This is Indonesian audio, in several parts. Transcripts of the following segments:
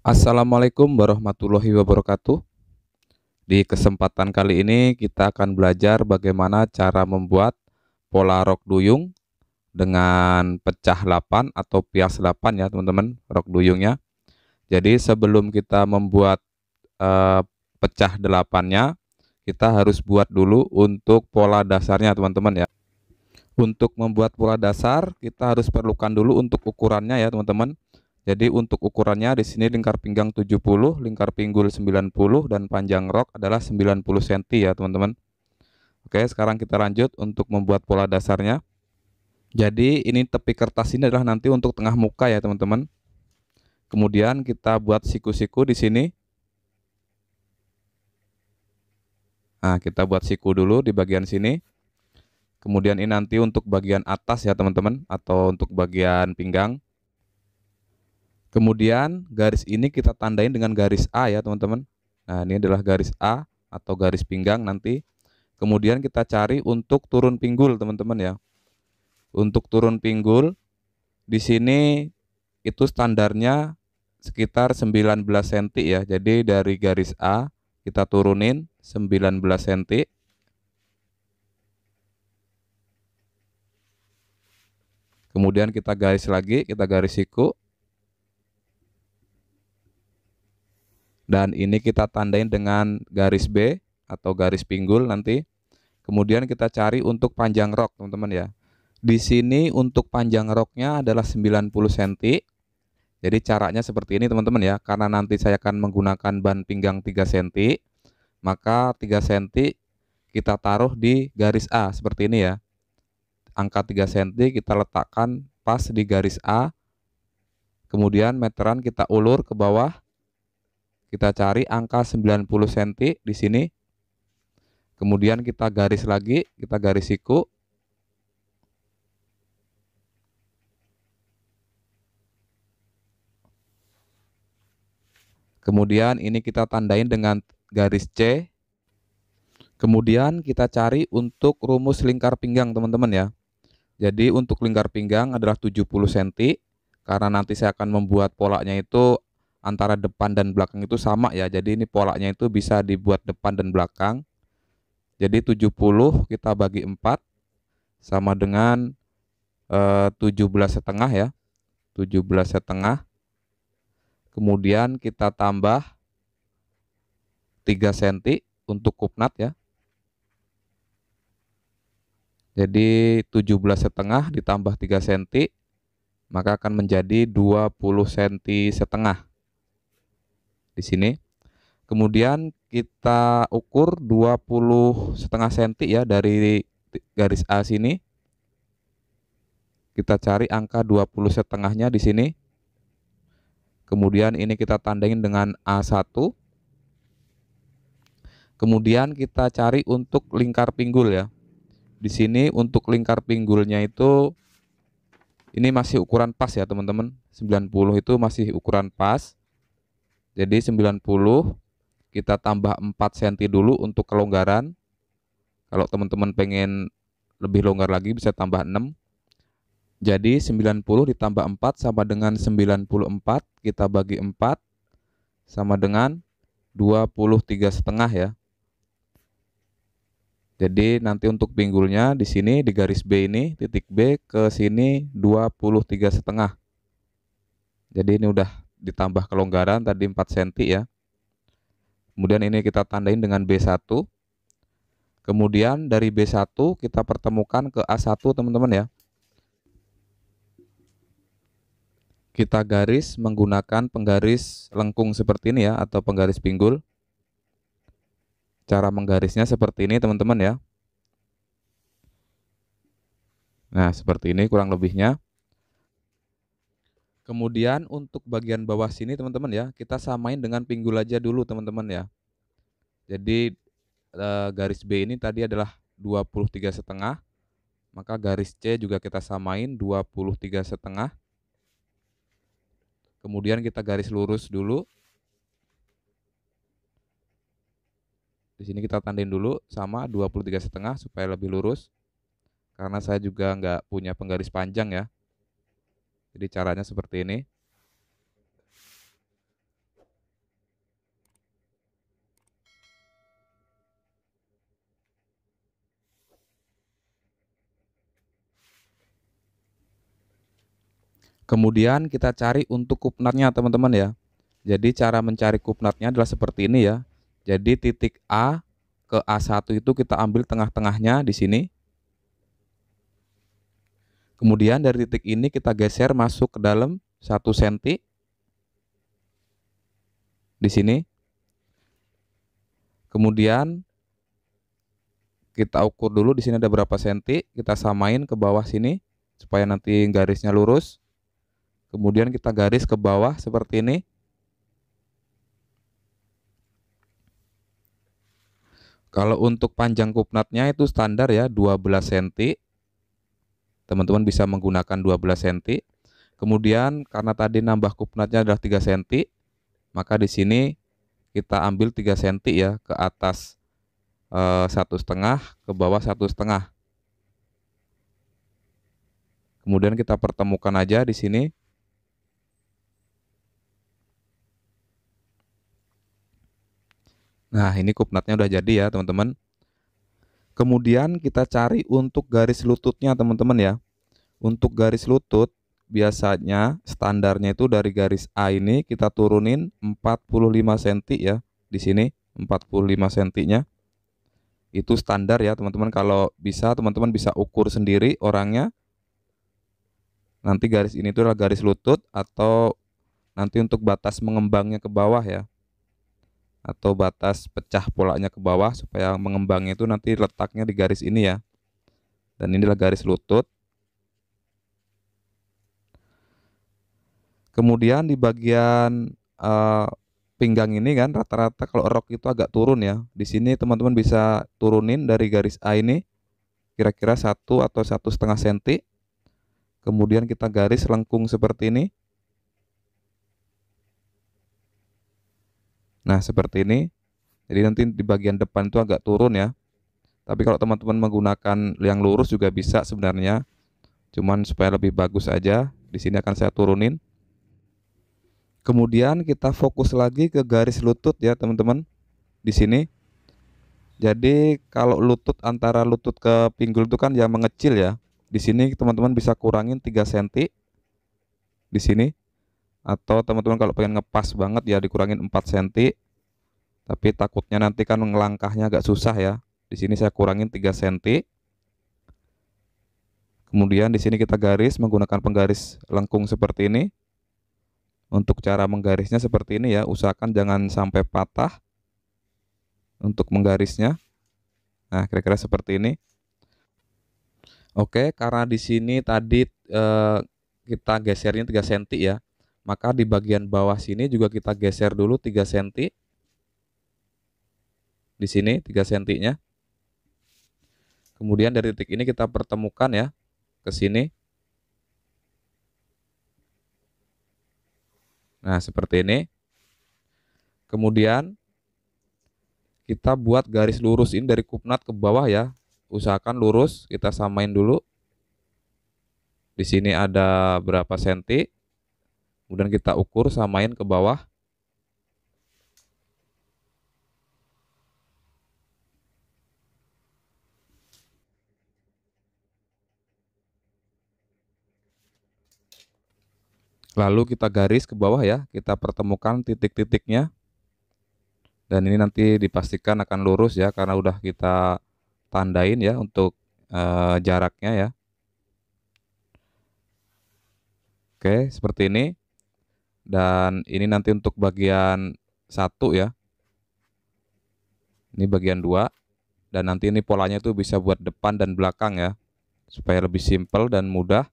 Assalamualaikum warahmatullahi wabarakatuh. Di kesempatan kali ini kita akan belajar bagaimana cara membuat pola rok duyung dengan pecah 8 atau pias 8 ya teman-teman, rok duyungnya. Jadi sebelum kita membuat pecah 8-nya, kita harus buat dulu untuk pola dasarnya teman-teman ya. Untuk membuat pola dasar, kita harus perlukan dulu untuk ukurannya ya teman-teman. Jadi untuk ukurannya di sini lingkar pinggang 70, lingkar pinggul 90 dan panjang rok adalah 90 cm ya teman-teman. Oke, sekarang kita lanjut untuk membuat pola dasarnya. Jadi ini tepi kertas ini adalah nanti untuk tengah muka ya teman-teman. Kemudian kita buat siku-siku di sini. Nah, kita buat siku dulu di bagian sini. Kemudian ini nanti untuk bagian atas ya teman-teman, atau untuk bagian pinggang. Kemudian garis ini kita tandain dengan garis A ya teman-teman. Nah, ini adalah garis A atau garis pinggang nanti. Kemudian kita cari untuk turun pinggul teman-teman ya. Untuk turun pinggul di sini itu standarnya sekitar 19 cm ya. Jadi dari garis A kita turunin 19 cm. Kemudian kita garis lagi, kita garis siku. Dan ini kita tandain dengan garis B atau garis pinggul nanti. Kemudian kita cari untuk panjang rok teman-teman ya. Di sini untuk panjang roknya adalah 90 cm. Jadi caranya seperti ini teman-teman ya. Karena nanti saya akan menggunakan ban pinggang 3 cm, maka 3 cm kita taruh di garis A seperti ini ya. Angka 3 cm kita letakkan pas di garis A. Kemudian meteran kita ulur ke bawah. Kita cari angka 90 cm di sini. Kemudian kita garis lagi, kita garis siku. Kemudian ini kita tandain dengan garis C. Kemudian kita cari untuk rumus lingkar pinggang teman-teman ya. Jadi untuk lingkar pinggang adalah 70 cm. Karena nanti saya akan membuat polanya itu antara depan dan belakang itu sama ya. Jadi ini polanya itu bisa dibuat depan dan belakang. Jadi 70 kita bagi 4 sama dengan 17,5 ya. 17,5. Kemudian kita tambah 3 cm untuk kupnat ya. Jadi 17,5 ditambah 3 cm maka akan menjadi 20 cm setengah di sini. Kemudian kita ukur 20,5 cm ya dari garis A sini. Kita cari angka 20 setengahnya di sini. Kemudian ini kita tandain dengan A1. Kemudian kita cari untuk lingkar pinggul ya. Di sini untuk lingkar pinggulnya itu ini masih ukuran pas ya teman-teman. 90 itu masih ukuran pas. Jadi 90 kita tambah 4 cm dulu untuk kelonggaran. Kalau teman-teman pengen lebih longgar lagi bisa tambah 6. Jadi 90 ditambah 4 sama dengan 94. Kita bagi 4 sama dengan 23,5 ya. Jadi nanti untuk pinggulnya di sini di garis B ini, titik B ke sini 23,5. Jadi ini udah ditambah kelonggaran tadi 4 cm ya. Kemudian ini kita tandain dengan B1. Kemudian dari B1 kita pertemukan ke A1 teman-teman ya. Kita garis menggunakan penggaris lengkung seperti ini ya, atau penggaris pinggul. Cara menggarisnya seperti ini teman-teman ya. Nah, seperti ini kurang lebihnya. Kemudian untuk bagian bawah sini teman-teman ya, kita samain dengan pinggul aja dulu teman-teman ya. Jadi garis B ini tadi adalah 23,5, maka garis C juga kita samain 23,5. Kemudian kita garis lurus dulu. Di sini kita tandain dulu sama 23,5 supaya lebih lurus. Karena saya juga nggak punya penggaris panjang ya. Jadi caranya seperti ini. Kemudian kita cari untuk kupnatnya teman-teman ya. Jadi cara mencari kupnatnya adalah seperti ini ya. Jadi titik A ke A1 itu kita ambil tengah-tengahnya di sini. Kemudian dari titik ini kita geser masuk ke dalam 1 cm di sini. Kemudian kita ukur dulu di sini ada berapa senti, kita samain ke bawah sini supaya nanti garisnya lurus. Kemudian kita garis ke bawah seperti ini. Kalau untuk panjang kupnatnya itu standar ya 12 cm. Teman-teman bisa menggunakan 12 cm. Kemudian karena tadi nambah kupnatnya adalah 3 cm, maka di sini kita ambil 3 cm ya, ke atas 1,5, ke bawah 1,5. Kemudian kita pertemukan aja di sini. Nah, ini kupnatnya udah jadi ya, teman-teman. Kemudian kita cari untuk garis lututnya, teman-teman ya. Untuk garis lutut, biasanya standarnya itu dari garis A ini kita turunin 45 cm ya. Di sini 45 cm-nya. Itu standar ya, teman-teman. Kalau bisa, teman-teman bisa ukur sendiri orangnya. Nanti garis ini tuh adalah garis lutut, atau nanti untuk batas mengembangnya ke bawah ya, atau batas pecah polanya ke bawah, supaya mengembangnya itu nanti letaknya di garis ini ya. Dan inilah garis lutut. Kemudian di bagian pinggang ini kan rata-rata kalau rok itu agak turun ya. Di sini teman-teman bisa turunin dari garis A ini kira-kira 1 atau 1,5 cm. Kemudian kita garis lengkung seperti ini. Nah, seperti ini. Jadi nanti di bagian depan itu agak turun ya. Tapi kalau teman-teman menggunakan yang lurus juga bisa sebenarnya. Cuman supaya lebih bagus aja, di sini akan saya turunin. Kemudian kita fokus lagi ke garis lutut ya, teman-teman. Di sini. Jadi kalau lutut, antara lutut ke pinggul itu kan ya mengecil ya. Di sini teman-teman bisa kurangin 3 cm di sini. Atau teman-teman kalau pengen ngepas banget ya dikurangin 4 cm. Tapi takutnya nanti kan ngelangkahnya agak susah ya. Di sini saya kurangin 3 cm. Kemudian di sini kita garis menggunakan penggaris lengkung seperti ini. Untuk cara menggarisnya seperti ini ya, usahakan jangan sampai patah untuk menggarisnya. Nah, kira-kira seperti ini. Oke, karena di sini tadi kita gesernya 3 cm ya. Maka di bagian bawah sini juga kita geser dulu 3 cm. Di sini 3 cm-nya. Kemudian dari titik ini kita pertemukan ya ke sini. Nah, seperti ini. Kemudian kita buat garis lurus ini dari kupnat ke bawah ya. Usahakan lurus, kita samain dulu. Di sini ada berapa senti. Kemudian kita ukur, samain ke bawah. Lalu kita garis ke bawah ya, kita pertemukan titik-titiknya. Dan ini nanti dipastikan akan lurus ya, karena udah kita tandain ya untuk jaraknya ya. Oke, seperti ini. Dan ini nanti untuk bagian 1 ya. Ini bagian 2. Dan nanti ini polanya itu bisa buat depan dan belakang ya, supaya lebih simpel dan mudah.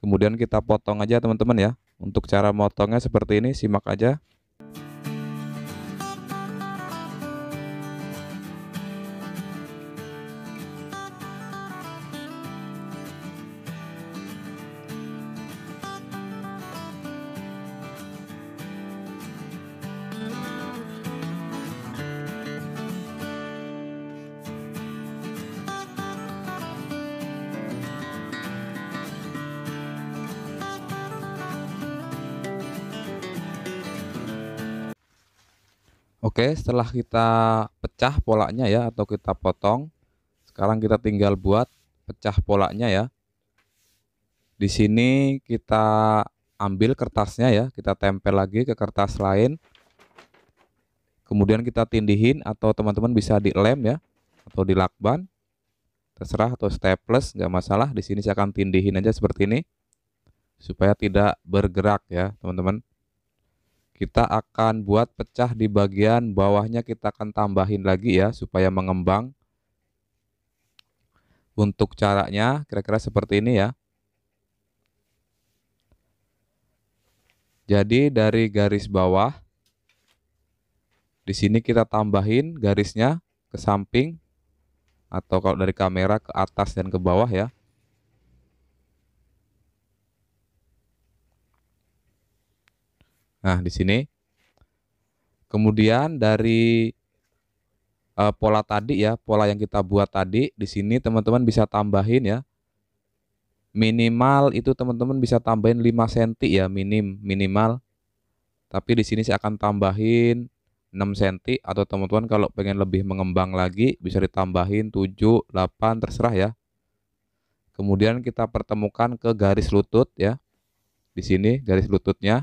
Kemudian kita potong aja teman-teman ya. Untuk cara motongnya seperti ini, simak aja. Oke, setelah kita pecah polanya ya, atau kita potong, sekarang kita tinggal buat pecah polanya ya. Di sini kita ambil kertasnya ya, kita tempel lagi ke kertas lain. Kemudian kita tindihin atau teman-teman bisa dilem ya, atau dilakban, terserah, atau staples nggak masalah. Di sini saya akan tindihin aja seperti ini supaya tidak bergerak ya teman-teman. Kita akan buat pecah di bagian bawahnya, kita akan tambahin lagi ya supaya mengembang. Untuk caranya kira-kira seperti ini ya. Jadi dari garis bawah, di sini kita tambahin garisnya ke samping, atau kalau dari kamera ke atas dan ke bawah ya. Nah, di sini. Kemudian dari pola tadi ya, pola yang kita buat tadi, di sini teman-teman bisa tambahin ya. Minimal itu teman-teman bisa tambahin 5 cm ya, minimal. Tapi di sini saya akan tambahin 6 cm, atau teman-teman kalau pengen lebih mengembang lagi bisa ditambahin 7, 8, terserah ya. Kemudian kita pertemukan ke garis lutut ya. Di sini garis lututnya.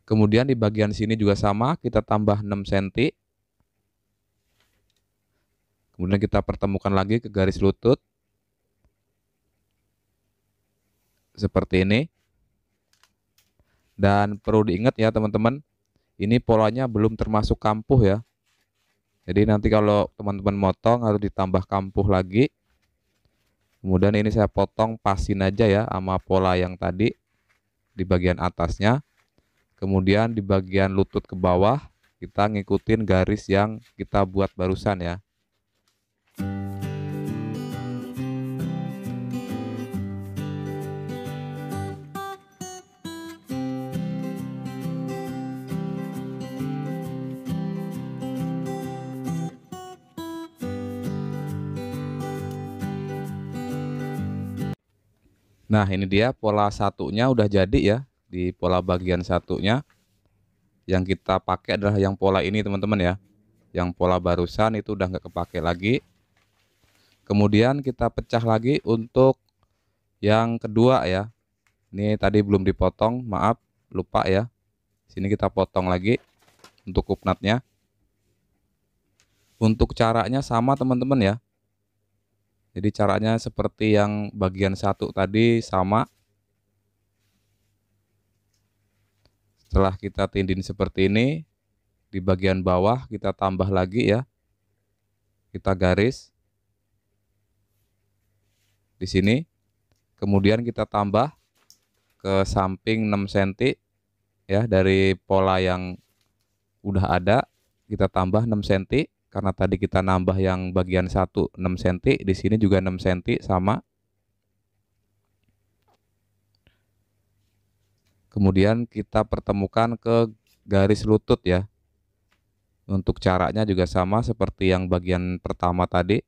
Kemudian di bagian sini juga sama, kita tambah 6 cm. Kemudian kita pertemukan lagi ke garis lutut. Seperti ini. Dan perlu diingat ya teman-teman, ini polanya belum termasuk kampuh ya. Jadi nanti kalau teman-teman motong harus ditambah kampuh lagi. Kemudian ini saya potong pasin aja ya sama pola yang tadi di bagian atasnya. Kemudian di bagian lutut ke bawah kita ngikutin garis yang kita buat barusan ya. Nah, ini dia pola satunya udah jadi ya. Di pola bagian satunya yang kita pakai adalah yang pola ini teman-teman ya. Yang pola barusan itu udah nggak kepake lagi. Kemudian kita pecah lagi untuk yang kedua ya. Ini tadi belum dipotong, maaf, lupa ya. Sini kita potong lagi untuk kupnatnya. Untuk caranya sama teman-teman ya. Jadi caranya seperti yang bagian satu tadi sama. Setelah kita tindin seperti ini, di bagian bawah kita tambah lagi ya. Kita garis di sini. Kemudian kita tambah ke samping 6 cm ya, dari pola yang udah ada kita tambah 6 cm. Karena tadi kita nambah yang bagian 1 6 cm, di sini juga 6 cm sama. Kemudian kita pertemukan ke garis lutut ya. Untuk caranya juga sama seperti yang bagian pertama tadi.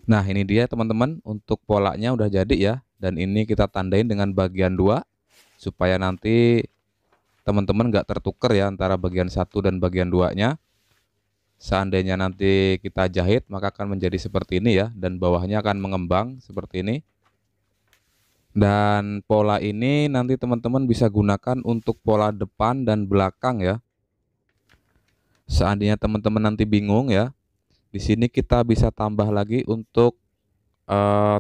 Nah, ini dia teman-teman, untuk polanya udah jadi ya. Dan ini kita tandain dengan bagian 2 supaya nanti teman-teman nggak tertuker ya antara bagian 1 dan bagian 2-nya. Seandainya nanti kita jahit maka akan menjadi seperti ini ya, dan bawahnya akan mengembang seperti ini. Dan pola ini nanti teman-teman bisa gunakan untuk pola depan dan belakang ya. Seandainya teman-teman nanti bingung ya, di sini kita bisa tambah lagi untuk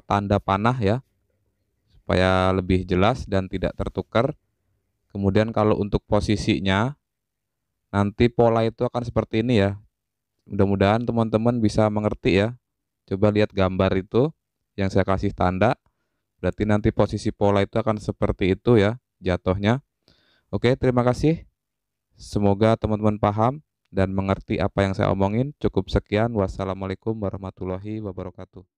tanda panah ya, supaya lebih jelas dan tidak tertukar. Kemudian kalau untuk posisinya, nanti pola itu akan seperti ini ya. Mudah-mudahan teman-teman bisa mengerti ya. Coba lihat gambar itu yang saya kasih tanda. Berarti nanti posisi pola itu akan seperti itu ya jatuhnya. Oke, terima kasih. Semoga teman-teman paham dan mengerti apa yang saya omongin. Cukup sekian. Wassalamualaikum warahmatullahi wabarakatuh.